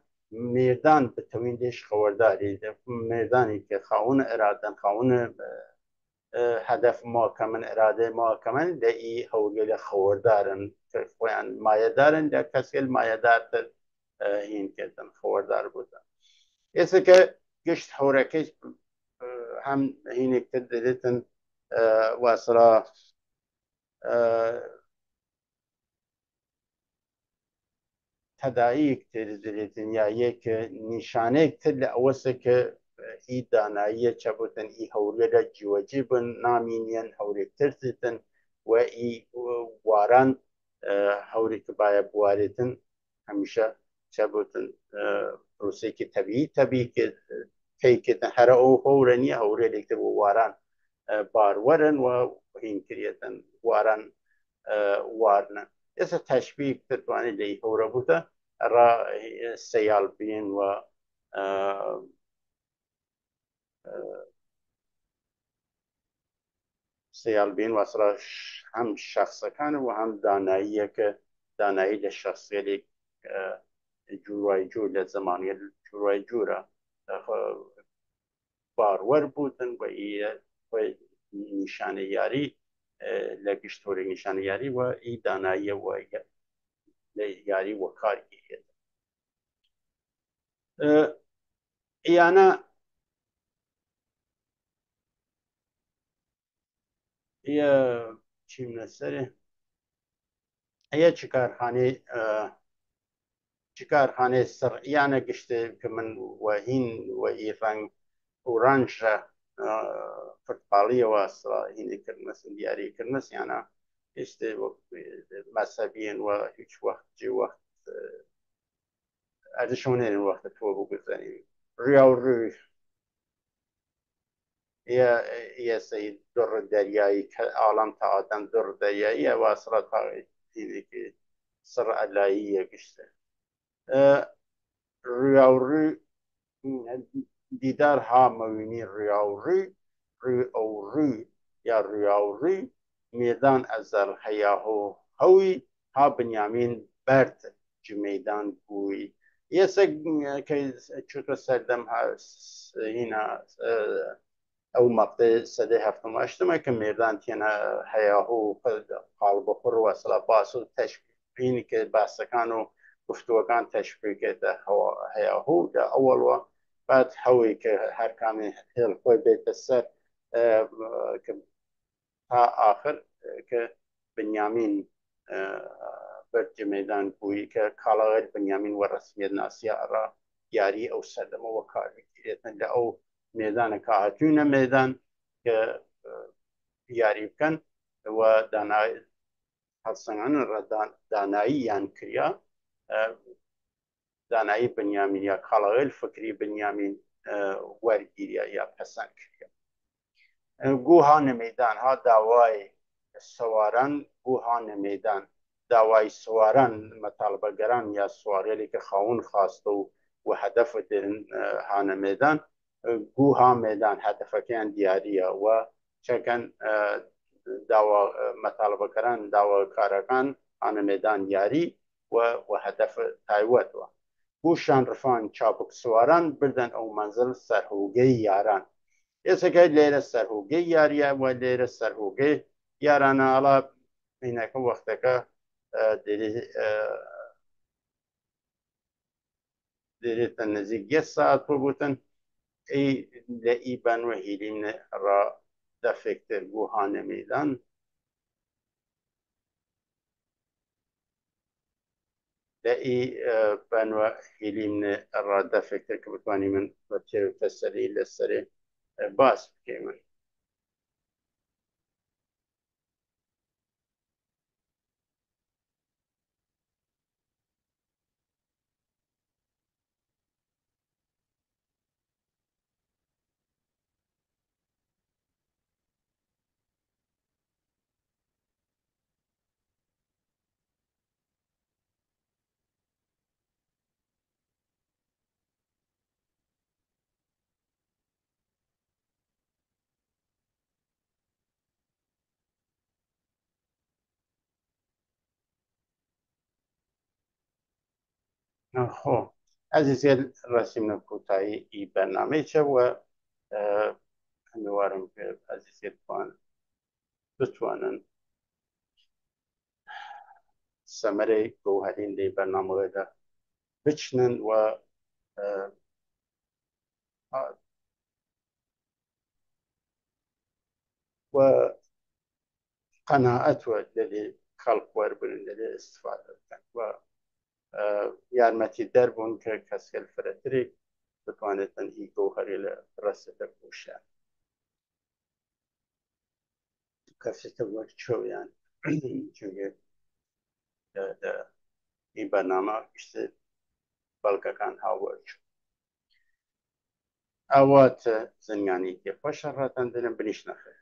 مێردان بتەوین لێش خەوەرداری مێردانی کە خاونە ئەرادەن خاونە هەدەف ماکەمن ئەرادە ماکەمن لە ئی هەوگەلە خەوەردارن کە خۆیان مایەدارن لە کەسێل مایەدارتر هینکردن خەوەردار بووتن ئێستا کە گشت هەورەکەی هەم هینێکتر دەرێتن واسرا تەداییەکتر دەرێتن یا یەک نیشانەیەکتر لە ئەوەسە کە ئی داناییە چەبوتن ئی هەورێرە جیوەجی بن نامینێن هەورێکتر دتن و ئی واران هەورێکە باە بوارێتن هەمیشە چەبوتن پرۆسێکی تەبیی پێیکردن هەرە ئەو هەورە نیە هەورێرێکتر بۆ واران باروەرن و هینکرێتن واران وارنە ئێستا تەشبیه دەتوانێت لە هەورە بووتە ڕا سەیال بین و سەیال بین واسرا هەم شخصەکانە و هەم داناییەکە دانایی لە شخصێک جووای جوور لە زمانە جووای جوورە باروەەر بووتن و نیشانە یاری لە گشتۆری نیشانە یاری و ئی داناییە و لە یاری وەکاری هێت یانە چیم لەسەرێ ئەیە چکارخانەی سەر یانە گشتێ کە من وهین و ئیڕنگ ئورانژە پرتقاڵیەوە هینێکردمەسن دیاریکردمەس یانە هێشتێ مەسەبیین و هیچ وەختی وەخت ئەدەشونێنن وەختە تۆ بگوزانی ڕیا و ڕووی ئێسەی دڕ دەریایی کە ئاڵام تا ئادەم دڕ دەریایی ئەواسڕە تاێکی سڕ ئەلاییە گشتە ڕیا و ڕووی دیدار هامەوینی ڕیا و ڕووی ڕووی ئەو ڕووی یا ڕیا و ڕووی مێدان ئەزەر هەیاهۆ هەوی ها بنیامین بەرد ji meydan bûyî yesa çûta serdem hîna ew maqtê sedê heftim heştime ki mêrdan têne heyahû qalbixur wesila bas û teşbîneke bahsekan û guftûwekan teşbîke te heyahû de ewel we بعد hewê ki her kamê hêl xwe bête ser ta axir ki Binyamin برج ميدان بووی کە کاڵاغێت بنیامین وە ڕسمیەت ناسیە ئەڕا یاری ئەو سەردەمەوە کارێتن لە ئەو مێدانە کاهاتوونە مێدان کە یاری بکەن و هەڵسەنگان دانایییان کریا دانایی بنیامین یا کاڵاغێل فکری بنیامین وەرگیریە یا پەسەند کریا گوها نمێدان ها داوای سەواران گوها نمێدان داوای سواران مەتاڵبەگەران یا سوارێکی خاون خواستە و هەدەف دێن هانە مێدان گوها مێدان هەدەفەکەیان دیاریە و چەکەن داوا مەتاڵبەکەران داواکارەکان هانە مێدان یاری و هەدەف تایوەتەوە گوشان ڕفان چاپک سواران بردن ئەو مەنزل سەرهۆگەی یاران ئێسەکە لێرە سەرهۆگەی یاریە و لێرە سەرهۆگەی یارانە ئەڵا عینەکە وەختەکە دێرێتە نزیک 1 ساعت بگوتن لە ئیبان و هیلین ڕا دەفێکتر گوهانە مێدان لە ئیبان و هیلین ڕا دەفێکتر کە بتوانی من بە تێوتە سەری لەسەرێ باس بکەی من خۆ ئەزیزێت ڕسیمە کوتایی ئی بەرنامەیە و هەمیوارم پێ ئەزیزێت بتوانن سەمەرەی گەوهەرین لێ بەرنامەوەدا بچنن و قەناعەت لەلێ خەڵک وەربرن لەلێ ئستیفادە بکەن و یارمەتی دەربوون کە کەسکە فرەترێک بتوانێت تەنهی گەوهەرێ لە ڕەسەدە پۆشیان کەسێتە وەک چۆیان چونکە این بەرنامە شتێ بەڵگەکان هاوەرچوو ئەواتە زنیانی تێ خۆشە ڕاتان دەرم بنیش نەخێر